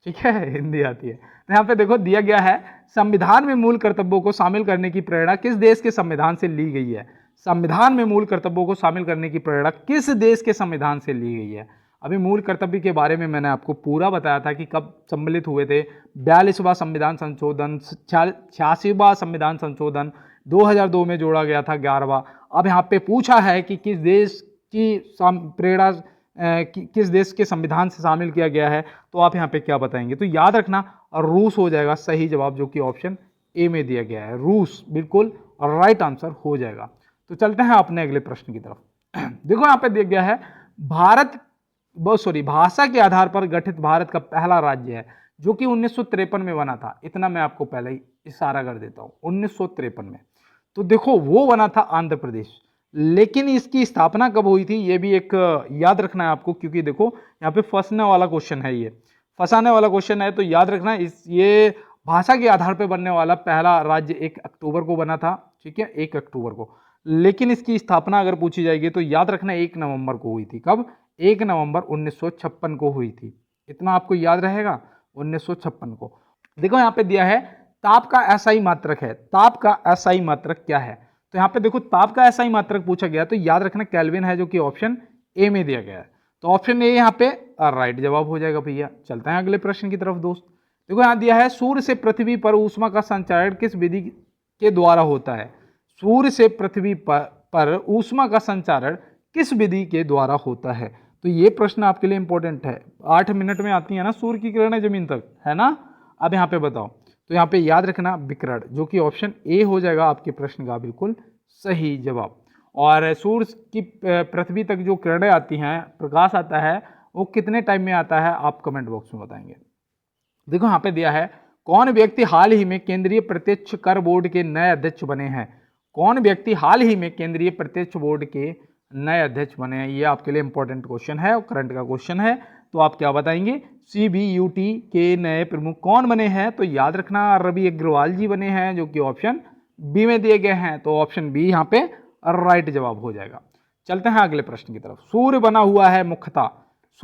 ठीक है, हिंदी आती है। तो यहाँ पे देखो दिया गया है, संविधान में मूल कर्तव्यों को शामिल करने की प्रेरणा किस देश के संविधान से ली गई है? संविधान में मूल कर्तव्यों को शामिल करने की प्रेरणा किस देश के संविधान से ली गई है? अभी मूल कर्तव्य के बारे में मैंने आपको पूरा बताया था कि कब सम्मिलित हुए थे। 42वां संविधान संशोधन, 86वां संविधान संशोधन 2002 में जोड़ा गया था 11वां। अब यहाँ पे पूछा है कि किस देश की प्रेरणा किस देश के संविधान से शामिल किया गया है, तो आप यहाँ पे क्या बताएंगे? तो याद रखना रूस हो जाएगा सही जवाब, जो कि ऑप्शन ए में दिया गया है। रूस बिल्कुल राइट आंसर हो जाएगा। तो चलते हैं अपने अगले प्रश्न की तरफ। देखो यहाँ पे दिया गया है, भाषा के आधार पर गठित भारत का पहला राज्य है जो कि 1953 में बना था। इतना मैं आपको पहले ही इशारा कर देता हूँ, 1953 में। तो देखो वो बना था आंध्र प्रदेश, लेकिन इसकी स्थापना कब हुई थी ये भी एक याद रखना है आपको, क्योंकि देखो यहाँ पे फंसने वाला क्वेश्चन है, ये फंसाने वाला क्वेश्चन है। तो याद रखना ये भाषा के आधार पर बनने वाला पहला राज्य 1 अक्टूबर को बना था, ठीक है, 1 अक्टूबर को। लेकिन इसकी स्थापना अगर पूछी जाएगी तो याद रखना 1 नवंबर को हुई थी। कब? 1 नवंबर 1956 को हुई थी। इतना आपको याद रहेगा, 1956 को। देखो यहाँ पे दिया है, ताप का एसआई मात्रक है। ताप का एसआई मात्रक क्या है? तो यहाँ पे देखो ताप का एसआई मात्रक पूछा गया, तो याद रखना केल्विन है, जो कि ऑप्शन ए में दिया गया है। तो ऑप्शन ए यहाँ पे राइट जवाब हो जाएगा भैया। चलते हैं अगले प्रश्न की तरफ दोस्त। देखो यहाँ दिया है, सूर्य से पृथ्वी पर ऊष्मा का संचारण किस विधि के द्वारा होता है? सूर्य से पृथ्वी पर ऊष्मा का संचारण किस विधि के द्वारा होता है? तो ये प्रश्न आपके लिए इंपॉर्टेंट है। 8 मिनट में आती है ना सूर्य की किरणें जमीन तक, है ना? अब यहाँ पे बताओ, तो यहाँ पे याद रखना विकिरण, जो कि ऑप्शन ए हो जाएगा आपके प्रश्न का बिल्कुल सही जवाब। और सूर्य की पृथ्वी तक जो किरणें आती हैं, प्रकाश आता है, वो कितने टाइम में आता है आप कमेंट बॉक्स में बताएंगे। देखो यहाँ पे दिया है, कौन व्यक्ति हाल ही में केंद्रीय प्रत्यक्ष कर बोर्ड के नए अध्यक्ष बने हैं? कौन व्यक्ति हाल ही में केंद्रीय प्रत्यक्ष बोर्ड के नए अध्यक्ष बने हैं? ये आपके लिए इंपॉर्टेंट क्वेश्चन है और करंट का क्वेश्चन है। तो आप क्या बताएंगे? CBUT के नए प्रमुख कौन बने हैं? तो याद रखना रवि अग्रवाल जी बने हैं, जो कि ऑप्शन बी में दिए गए हैं। तो ऑप्शन बी यहाँ पे राइट जवाब हो जाएगा। चलते हैं अगले प्रश्न की तरफ। सूर्य बना हुआ है मुख्यतः,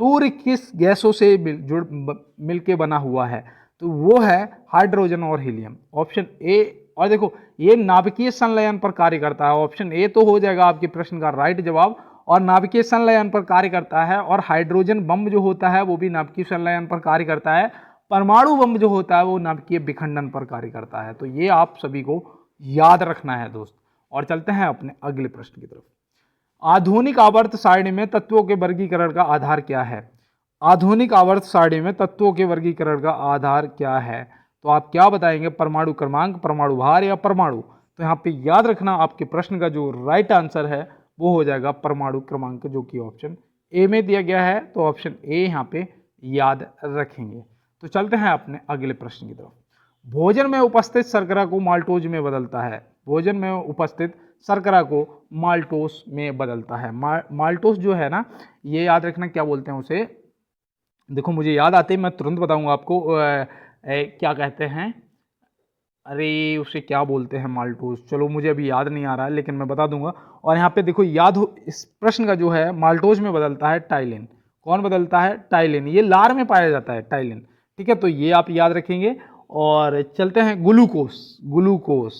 सूर्य किस गैसों से मिलके बना हुआ है? तो वो है हाइड्रोजन और हीलियम, ऑप्शन ए। और देखो ये नाभिकीय संलयन पर कार्य करता है, ऑप्शन ए तो हो जाएगा आपके प्रश्न का राइट जवाब। और नाभिकीय संलयन पर कार्य करता है, और हाइड्रोजन बम जो होता है वो भी नाभिकीय संलयन पर कार्य करता है। परमाणु बम जो होता है वो नाभिकीय विखंडन पर कार्य करता है। तो ये आप सभी को याद रखना है दोस्त। और चलते हैं अपने अगले प्रश्न की तरफ। आधुनिक आवर्त सारणी में तत्वों के वर्गीकरण का आधार क्या है? आधुनिक आवर्त सारणी में तत्वों के वर्गीकरण का आधार क्या है? तो आप क्या बताएंगे? परमाणु क्रमांक, परमाणु भार या परमाणु? तो यहाँ पे याद रखना आपके प्रश्न का जो राइट आंसर है वो हो जाएगा परमाणु क्रमांक, जो कि ऑप्शन ए में दिया गया है। तो ऑप्शन ए यहाँ पे याद रखेंगे। तो चलते हैं अपने अगले प्रश्न की तरफ। भोजन में उपस्थित शर्करा को माल्टोज में बदलता है। भोजन में उपस्थित शर्करा को माल्टोस में बदलता है। माल्टोस जो है ना, ये याद रखना क्या बोलते हैं उसे। देखो मुझे याद आते ही मैं तुरंत बताऊंगा आपको। क्या कहते हैं, अरे उसे क्या बोलते हैं माल्टोस, चलो मुझे अभी याद नहीं आ रहा है, लेकिन मैं बता दूंगा। और यहाँ पे देखो याद हो, इस प्रश्न का जो है माल्टोज में बदलता है टाइलिन। कौन बदलता है? टाइलिन। ये लार में पाया जाता है टाइलिन, ठीक है, तो ये आप याद रखेंगे। और चलते हैं ग्लूकोस, ग्लूकोस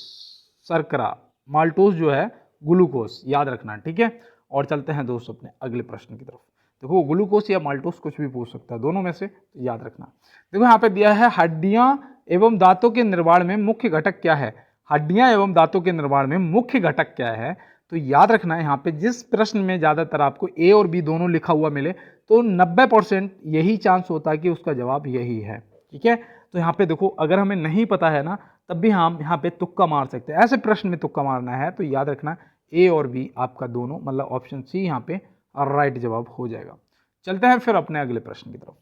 शर्करा, माल्टोस जो है ग्लूकोस, याद रखना, ठीक है। और चलते हैं दोस्त अपने अगले प्रश्न की तरफ। देखो ग्लूकोस या माल्टोस कुछ भी पूछ सकता है, दोनों में से, तो याद रखना। देखो यहाँ पे दिया है, हड्डियां एवं दांतों के निर्माण में मुख्य घटक क्या है? हड्डियां एवं दांतों के निर्माण में मुख्य घटक क्या है? तो याद रखना यहाँ पे जिस प्रश्न में ज्यादातर आपको ए और बी दोनों लिखा हुआ मिले, तो 90% यही चांस होता है कि उसका जवाब यही है, ठीक है। तो यहाँ पे देखो अगर हमें नहीं पता है ना, तब भी हम यहाँ पे तुक्का मार सकते हैं। ऐसे प्रश्न में तुक्का मारना है, तो याद रखना ए और बी आपका दोनों, मतलब ऑप्शन सी यहाँ पे राइट जवाब हो जाएगा। चलते हैं फिर अपने अगले प्रश्न की तरफ।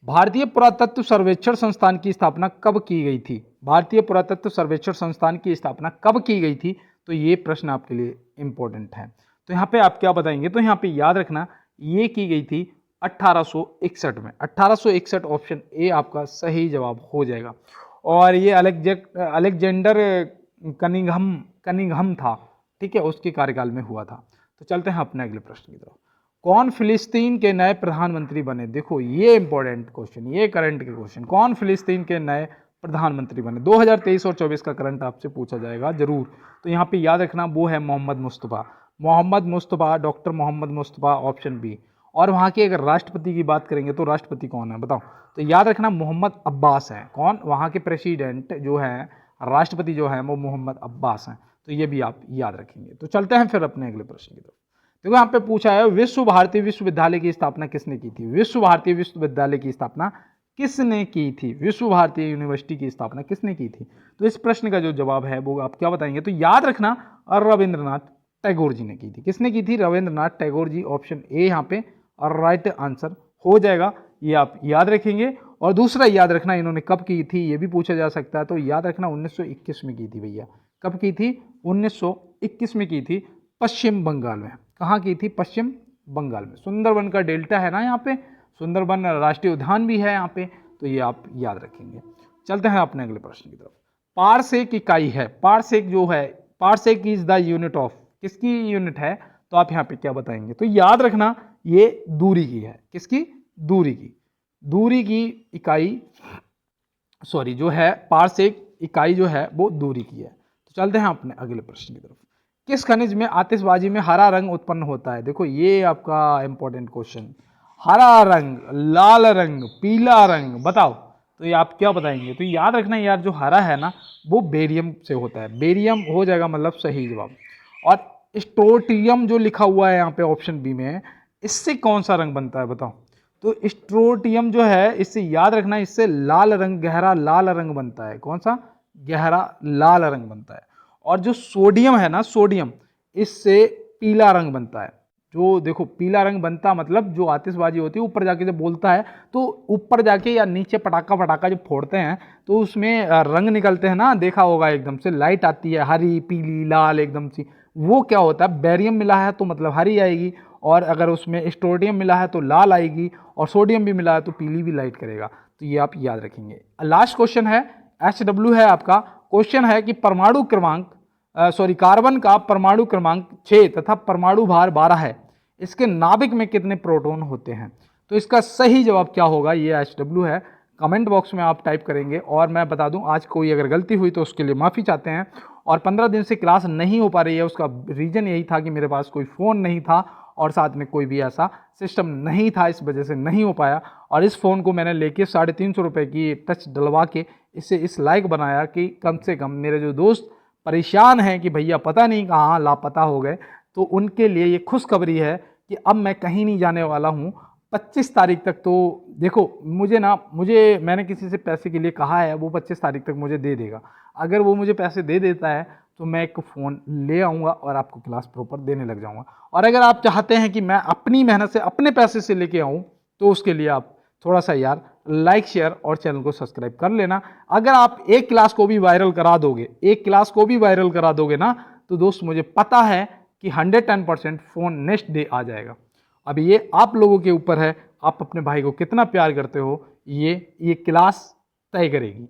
भारतीय पुरातत्व सर्वेक्षण संस्थान की स्थापना कब की गई थी? भारतीय पुरातत्व सर्वेक्षण संस्थान की स्थापना कब की गई थी? तो ये प्रश्न आपके लिए इंपॉर्टेंट है। तो यहाँ पे आप क्या बताएंगे? तो यहाँ पे याद रखना ये की गई थी 1861 में। 1861 ऑप्शन ए आपका सही जवाब हो जाएगा। और ये अलेक्जेंडर कनिंघम था, ठीक है, उसके कार्यकाल में हुआ था। तो चलते हैं अपने अगले प्रश्न की तरफ। कौन फिलिस्तीन के नए प्रधानमंत्री बने? देखो ये इंपॉर्टेंट क्वेश्चन, ये करंट के क्वेश्चन। कौन फिलिस्तीन के नए प्रधानमंत्री बने? 2023 और 24 का करंट आपसे पूछा जाएगा जरूर। तो यहाँ पे याद रखना वो है Mohammad Mustafa. Mohammad Mustafa, doctor Mohammad Mustafa, option B. और वहाँ के अगर राष्ट्रपति की बात करेंगे तो राष्ट्रपति कौन है बताओ? तो याद रखना मोहम्मद अब्बास है। कौन? वहाँ के प्रेसिडेंट जो है, राष्ट्रपति जो है वो मोहम्मद अब्बास हैं। तो ये भी आप याद रखेंगे। तो चलते हैं फिर अपने अगले प्रश्न की तरफ। देखो यहाँ पे पूछा है विश्व भारती विश्वविद्यालय की स्थापना किसने की थी? विश्व भारती विश्वविद्यालय की स्थापना किसने की थी? विश्व भारती यूनिवर्सिटी की स्थापना किसने की थी? तो इस प्रश्न का जो जवाब है वो आप क्या बताएंगे? तो याद रखना रविंद्रनाथ टैगोर जी ने की थी। किसने की थी? रविंद्रनाथ टैगोर जी। ऑप्शन ए यहाँ पे राइट आंसर हो जाएगा, ये आप याद रखेंगे। और दूसरा याद रखना इन्होंने कब की थी, ये भी पूछा जा सकता है। तो याद रखना 1921 में की थी भैया। कब की थी? 1921 में की थी, पश्चिम बंगाल में। कहाँ की थी? पश्चिम बंगाल में। सुंदरबन का डेल्टा है ना यहाँ पे, सुंदरबन राष्ट्रीय उद्यान भी है यहाँ पे, तो ये आप याद रखेंगे। चलते हैं अपने अगले प्रश्न की तरफ। पारसेक इकाई है, पारसेक जो है, parsec is the unit of, किसकी यूनिट है? तो आप यहाँ पे क्या बताएंगे? तो याद रखना ये दूरी की है। किसकी? दूरी की। दूरी की इकाई, सॉरी, जो है पारसेक इकाई जो है वो दूरी की है। तो चलते हैं अपने अगले प्रश्न की तरफ। किस खनिज में आतिशबाजी में हरा रंग उत्पन्न होता है? देखो ये आपका इंपॉर्टेंट क्वेश्चन। हरा रंग, लाल रंग, पीला रंग, बताओ। तो ये आप क्या बताएंगे? तो याद रखना यार, जो हरा है ना वो बेरियम से होता है। बेरियम हो जाएगा मतलब सही जवाब। और स्ट्रोटियम जो लिखा हुआ है यहाँ पे ऑप्शन बी में, इससे कौन सा रंग बनता है बताओ? तो स्ट्रोटियम जो है, इससे याद रखना, इससे लाल रंग, गहरा लाल रंग बनता है। कौन सा? गहरा लाल रंग बनता है। और जो सोडियम है ना, सोडियम, इससे पीला रंग बनता है। जो देखो पीला रंग बनता मतलब जो आतिशबाजी होती है ऊपर जाके जब बोलता है तो ऊपर जाके या नीचे पटाखा पटाखा जब फोड़ते हैं तो उसमें रंग निकलते हैं ना, देखा होगा, एकदम से लाइट आती है, हरी पीली लाल एकदम सी। वो क्या होता है? बेरियम मिला है तो मतलब हरी आएगी, और अगर उसमें स्ट्रोडियम मिला है तो लाल आएगी, और सोडियम भी मिला है तो पीली भी लाइट करेगा। तो ये आप याद रखेंगे। लास्ट क्वेश्चन है, HW है आपका। क्वेश्चन है कि परमाणु क्रमांक, कार्बन का परमाणु क्रमांक 6 तथा परमाणु भार 12 है, इसके नाभिक में कितने प्रोटॉन होते हैं? तो इसका सही जवाब क्या होगा? ये HW है। कमेंट बॉक्स में आप टाइप करेंगे। और मैं बता दूं, आज कोई अगर गलती हुई तो उसके लिए माफ़ी चाहते हैं। और 15 दिन से क्लास नहीं हो पा रही है, उसका रीज़न यही था कि मेरे पास कोई फ़ोन नहीं था और साथ में कोई भी ऐसा सिस्टम नहीं था, इस वजह से नहीं हो पाया। और इस फ़ोन को मैंने लेके 350 रुपये की टच डलवा के इसे इस लायक बनाया कि कम से कम मेरे जो दोस्त परेशान हैं कि भैया पता नहीं कहाँ लापता हो गए, तो उनके लिए ये खुशखबरी है कि अब मैं कहीं नहीं जाने वाला हूँ। 25 तारीख तक तो देखो, मुझे मैंने किसी से पैसे के लिए कहा है, वो 25 तारीख तक मुझे दे देगा। अगर वो मुझे पैसे दे देता है तो मैं एक फ़ोन ले आऊँगा और आपको क्लास प्रॉपर देने लग जाऊँगा। और अगर आप चाहते हैं कि मैं अपनी मेहनत से अपने पैसे से लेके आऊँ तो उसके लिए आप थोड़ा सा यार लाइक शेयर और चैनल को सब्सक्राइब कर लेना। अगर आप एक क्लास को भी वायरल करा दोगे, एक क्लास को भी वायरल करा दोगे ना, तो दोस्त मुझे पता है कि 110% फ़ोन नेक्स्ट डे आ जाएगा। अब ये आप लोगों के ऊपर है, आप अपने भाई को कितना प्यार करते हो, ये क्लास तय करेगी।